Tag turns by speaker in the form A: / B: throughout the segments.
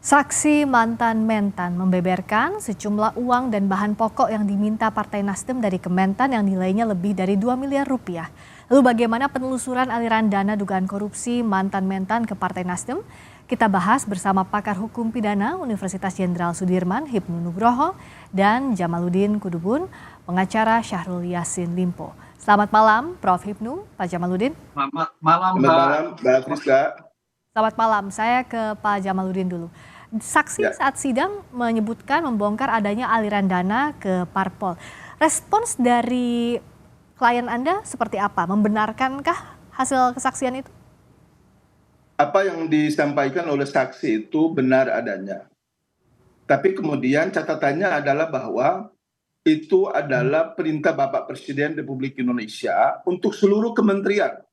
A: Saksi mantan Mentan membeberkan sejumlah uang dan bahan pokok yang diminta Partai Nasdem dari Kementan yang nilainya lebih dari 2 miliar rupiah. Lalu bagaimana penelusuran aliran dana dugaan korupsi mantan Mentan ke Partai Nasdem? Kita bahas bersama pakar hukum pidana Universitas Jenderal Sudirman Hipnu Nugroho dan Jamaluddin Kudubun, pengacara Syahrul Yassin Limpo. Selamat malam Prof. Hipnu, Pak Jamaluddin.
B: Selamat malam,
C: Mbak Friska.
A: Selamat malam, saya ke Pak Jamaluddin dulu. Saksi saat sidang menyebutkan membongkar adanya aliran dana ke parpol. Respons dari klien Anda seperti apa? Membenarkankah hasil kesaksian itu?
C: Apa yang disampaikan oleh saksi itu benar adanya. Tapi kemudian catatannya adalah bahwa itu adalah perintah Bapak Presiden Republik Indonesia untuk seluruh kementerian,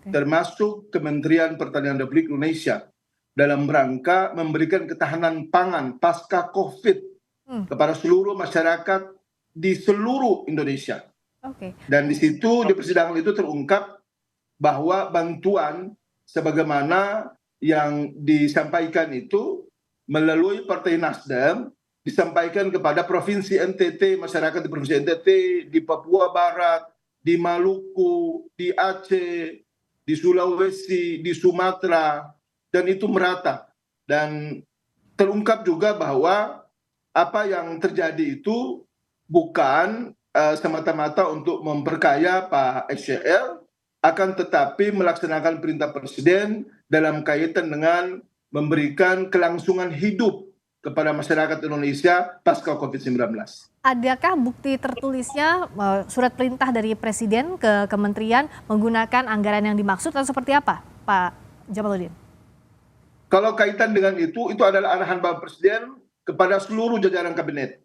C: termasuk Kementerian Pertanian Republik Indonesia, dalam rangka memberikan ketahanan pangan pasca COVID kepada seluruh masyarakat di seluruh Indonesia. Dan di situ di persidangan itu terungkap bahwa bantuan sebagaimana yang disampaikan itu melalui Partai Nasdem disampaikan kepada Provinsi NTT, masyarakat di Provinsi NTT, di Papua Barat, di Maluku, di Aceh, di Sulawesi, di Sumatera, dan itu merata. Dan terungkap juga bahwa apa yang terjadi itu bukan semata-mata untuk memperkaya Pak SCL, akan tetapi melaksanakan perintah Presiden dalam kaitan dengan memberikan kelangsungan hidup kepada masyarakat Indonesia pasca COVID-19.
A: Adakah bukti tertulisnya surat perintah dari Presiden ke Kementerian menggunakan anggaran yang dimaksud atau seperti apa, Pak Jamaluddin?
C: Kalau kaitan dengan itu adalah arahan Bapak Presiden kepada seluruh jajaran kabinet.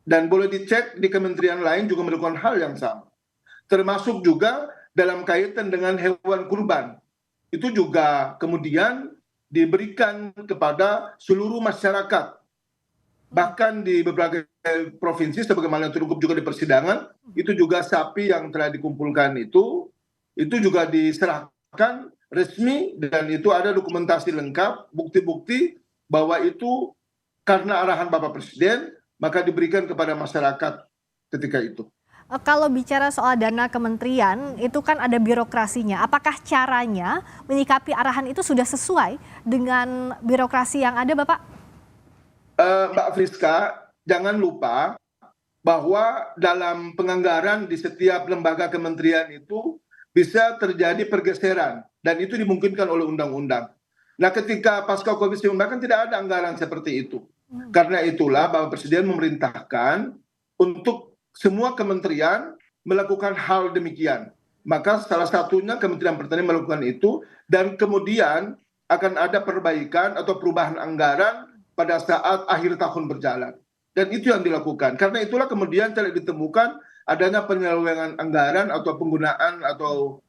C: Dan boleh dicek di kementerian lain juga melakukan hal yang sama. Termasuk juga dalam kaitan dengan hewan kurban. Itu juga kemudian diberikan kepada seluruh masyarakat. Bahkan di beberapa provinsi sebagaimana terungkap juga di persidangan, itu juga sapi yang telah dikumpulkan itu juga diserahkan resmi, dan itu ada dokumentasi lengkap, bukti-bukti bahwa itu karena arahan Bapak Presiden, maka diberikan kepada masyarakat ketika itu.
A: Kalau bicara soal dana kementerian, itu kan ada birokrasinya. Apakah caranya menyikapi arahan itu sudah sesuai dengan birokrasi yang ada, Bapak?
C: Mbak Friska, jangan lupa bahwa dalam penganggaran di setiap lembaga kementerian itu bisa terjadi pergeseran, dan itu dimungkinkan oleh undang-undang. Nah, ketika pasca COVID-19 kan tidak ada anggaran seperti itu. Karena itulah Bapak Presiden memerintahkan untuk semua kementerian melakukan hal demikian. Maka salah satunya Kementerian Pertanian melakukan itu, dan kemudian akan ada perbaikan atau perubahan anggaran pada saat akhir tahun berjalan. Dan itu yang dilakukan. Karena itulah kemudian tidak ditemukan adanya penyelewengan anggaran atau penggunaan atau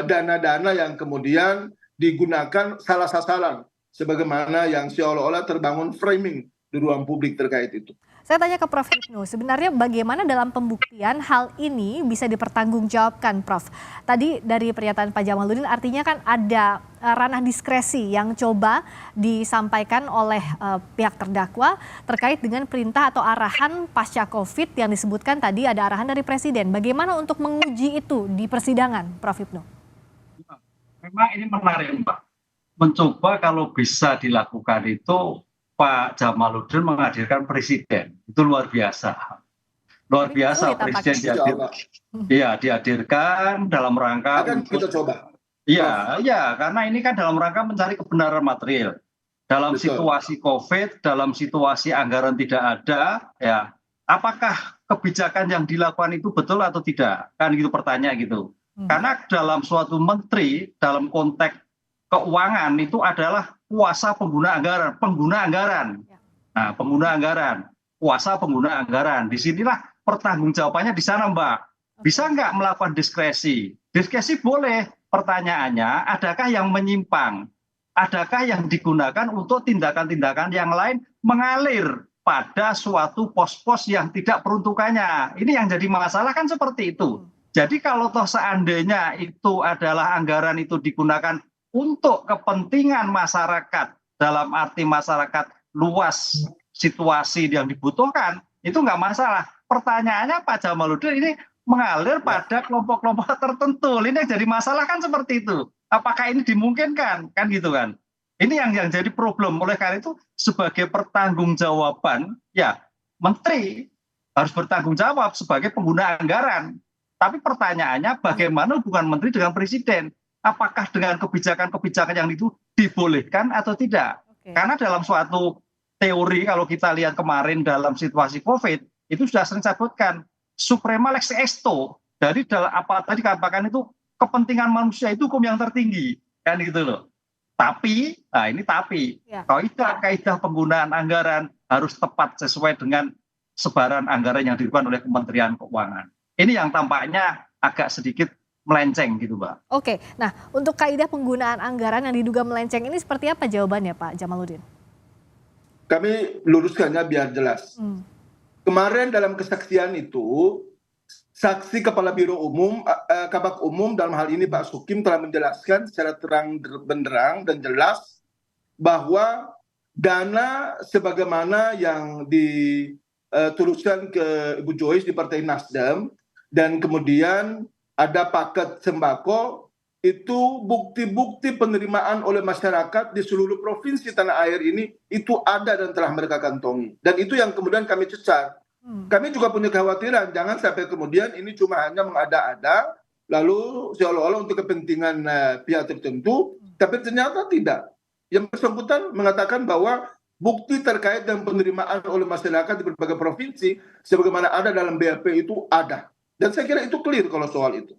C: dana-dana yang kemudian digunakan salah sasaran, sebagaimana yang seolah-olah terbangun framing di ruang publik terkait itu.
A: Saya tanya ke Prof. Hipnu, sebenarnya bagaimana dalam pembuktian hal ini bisa dipertanggungjawabkan, Prof? Tadi dari pernyataan Pak Jamaluddin artinya kan ada ranah diskresi yang coba disampaikan oleh pihak terdakwa terkait dengan perintah atau arahan pasca COVID yang disebutkan tadi ada arahan dari Presiden. Bagaimana untuk menguji itu di persidangan, Prof. Hipnu?
B: Memang ini menarik, Mbak. Mencoba kalau bisa dilakukan itu Pak Jamaluddin menghadirkan Presiden. Itu luar biasa. Luar biasa Presiden dihadirkan dalam rangka
C: akan kita coba.
B: Iya, karena ini kan dalam rangka mencari kebenaran material. Dalam situasi COVID, dalam situasi anggaran tidak ada, ya, apakah kebijakan yang dilakukan itu betul atau tidak? Kan gitu pertanyaan gitu. Karena dalam suatu menteri, dalam konteks keuangan itu adalah kuasa pengguna anggaran. Nah, pengguna anggaran, kuasa pengguna anggaran. Disinilah pertanggungjawabannya di sana, Mbak. Bisa nggak melakukan diskresi? Diskresi boleh. Pertanyaannya, adakah yang menyimpang? Adakah yang digunakan untuk tindakan-tindakan yang lain mengalir pada suatu pos-pos yang tidak peruntukannya? Ini yang jadi masalah kan seperti itu. Jadi kalau toh seandainya itu adalah anggaran itu digunakan untuk kepentingan masyarakat dalam arti masyarakat luas situasi yang dibutuhkan, itu nggak masalah. Pertanyaannya Pak Jamaludin ini mengalir pada kelompok-kelompok tertentu. Ini yang jadi masalah kan seperti itu. Apakah ini dimungkinkan? Kan gitu kan. Ini yang jadi problem. Oleh karena itu sebagai pertanggungjawaban, ya menteri harus bertanggung jawab sebagai pengguna anggaran. Tapi pertanyaannya bagaimana hubungan menteri dengan presiden? Apakah dengan kebijakan-kebijakan yang itu dibolehkan atau tidak? Karena dalam suatu teori kalau kita lihat kemarin dalam situasi COVID, itu sudah sering sebutkan suprema lex esto. Dari apa tadi katakan itu kepentingan manusia itu hukum yang tertinggi. Kan gitu loh. Tapi, nah ini tapi, kaidah penggunaan anggaran harus tepat sesuai dengan sebaran anggaran yang dilakukan oleh Kementerian Keuangan. Ini yang tampaknya agak sedikit melenceng gitu, Mbak.
A: Oke, nah untuk kaidah penggunaan anggaran yang diduga melenceng ini seperti apa jawabannya Pak Jamaludin?
C: Kami luruskannya biar jelas. Kemarin dalam kesaksian itu, Saksi Kepala Biro Umum, Kabak Umum dalam hal ini Pak Sukim telah menjelaskan secara terang benderang dan jelas bahwa dana sebagaimana yang dituliskan ke Ibu Joyce di Partai Nasdem dan kemudian ada paket sembako, itu bukti-bukti penerimaan oleh masyarakat di seluruh provinsi tanah air ini itu ada dan telah mereka kantongi. Dan itu yang kemudian kami cecar. Kami juga punya kekhawatiran, jangan sampai kemudian ini cuma hanya mengada-ada, lalu seolah-olah untuk kepentingan pihak tertentu, tapi ternyata tidak. Yang bersangkutan mengatakan bahwa bukti terkait dengan penerimaan oleh masyarakat di berbagai provinsi, sebagaimana ada dalam BAP itu ada. Dan saya kira itu clear kalau soal itu.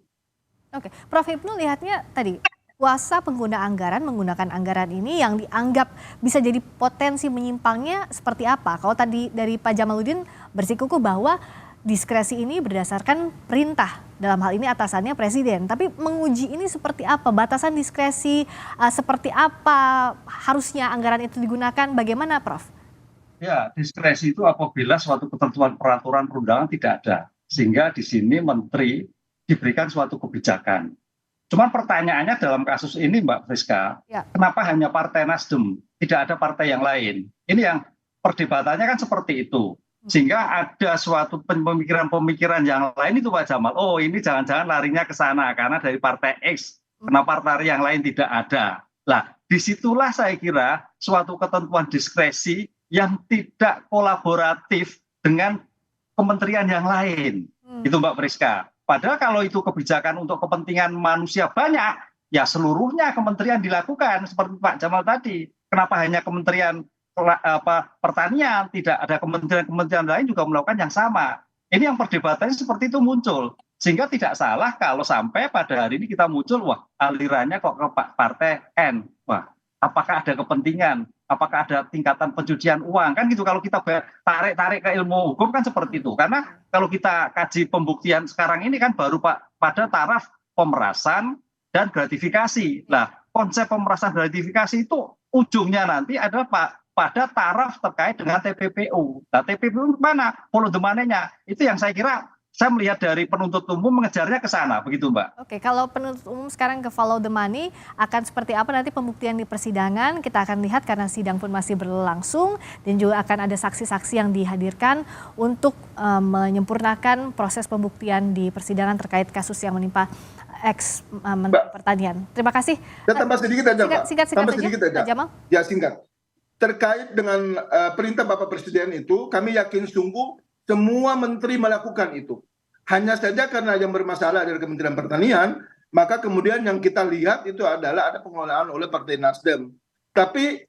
A: Oke, Prof. Hipnu lihatnya tadi, kuasa pengguna anggaran menggunakan anggaran ini yang dianggap bisa jadi potensi menyimpangnya seperti apa? Kalau tadi dari Pak Jamaludin bersikukuh bahwa diskresi ini berdasarkan perintah, dalam hal ini atasannya presiden. Tapi menguji ini seperti apa? Batasan diskresi seperti apa harusnya anggaran itu digunakan? Bagaimana, Prof?
B: Ya, diskresi itu apabila suatu ketentuan peraturan perundangan tidak ada. Sehingga di sini menteri diberikan suatu kebijakan. Cuman pertanyaannya dalam kasus ini Mbak Friska, kenapa hanya Partai Nasdem, tidak ada partai yang lain? Ini yang perdebatannya kan seperti itu. Sehingga ada suatu pemikiran-pemikiran yang lain itu Pak Jamal, oh ini jangan-jangan larinya ke sana karena dari Partai X, kenapa partai yang lain tidak ada? Lah, disitulah saya kira suatu ketentuan diskresi yang tidak kolaboratif dengan kementerian yang lain. Itu Mbak Friska. Padahal kalau itu kebijakan untuk kepentingan manusia banyak, ya seluruhnya kementerian dilakukan seperti Pak Jamal tadi. Kenapa hanya Kementerian Pertanian, tidak ada kementerian-kementerian lain juga melakukan yang sama. Ini yang perdebatannya seperti itu muncul. Sehingga tidak salah kalau sampai pada hari ini kita muncul, wah alirannya kok ke Partai N. Wah, apakah ada kepentingan? Apakah ada tingkatan pencucian uang? Kan gitu kalau kita tarik-tarik ke ilmu hukum kan seperti itu. Karena kalau kita kaji pembuktian sekarang ini kan baru pada taraf pemerasan dan gratifikasi. Nah, konsep pemerasan gratifikasi itu ujungnya nanti adalah pada taraf terkait dengan TPPU. Nah, TPPU mana? Follow the money-nya. Itu yang saya kira saya melihat dari penuntut umum mengejarnya ke sana, begitu Mbak.
A: Oke, kalau penuntut umum sekarang ke follow the money, akan seperti apa nanti pembuktian di persidangan? Kita akan lihat karena sidang pun masih berlangsung dan juga akan ada saksi-saksi yang dihadirkan untuk menyempurnakan proses pembuktian di persidangan terkait kasus yang menimpa ex-Menteri Pertanian. Terima kasih.
C: Dan tambah sedikit aja, Pak.
A: Singkat saja, Pak Jamal.
C: Ya, singkat. Terkait dengan perintah Bapak Presiden itu, kami yakin sungguh semua menteri melakukan itu. Hanya saja karena yang bermasalah dari Kementerian Pertanian, maka kemudian yang kita lihat itu adalah ada pengelolaan oleh Partai Nasdem. Tapi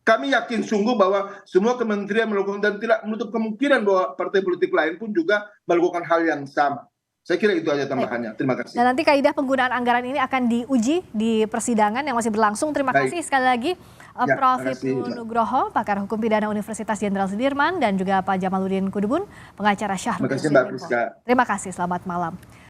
C: kami yakin sungguh bahwa semua kementerian melakukan dan tidak menutup kemungkinan bahwa partai politik lain pun juga melakukan hal yang sama. Saya kira itu aja tambahannya. Terima kasih.
A: Dan nanti kaidah penggunaan anggaran ini akan diuji di persidangan yang masih berlangsung. Terima kasih sekali lagi Prof. Hipnu Nugroho, pakar hukum pidana Universitas Jenderal Sudirman, dan juga Pak Jamaludin Kudubun, pengacara Syahrul Yassin Limpo. Terima kasih, selamat malam.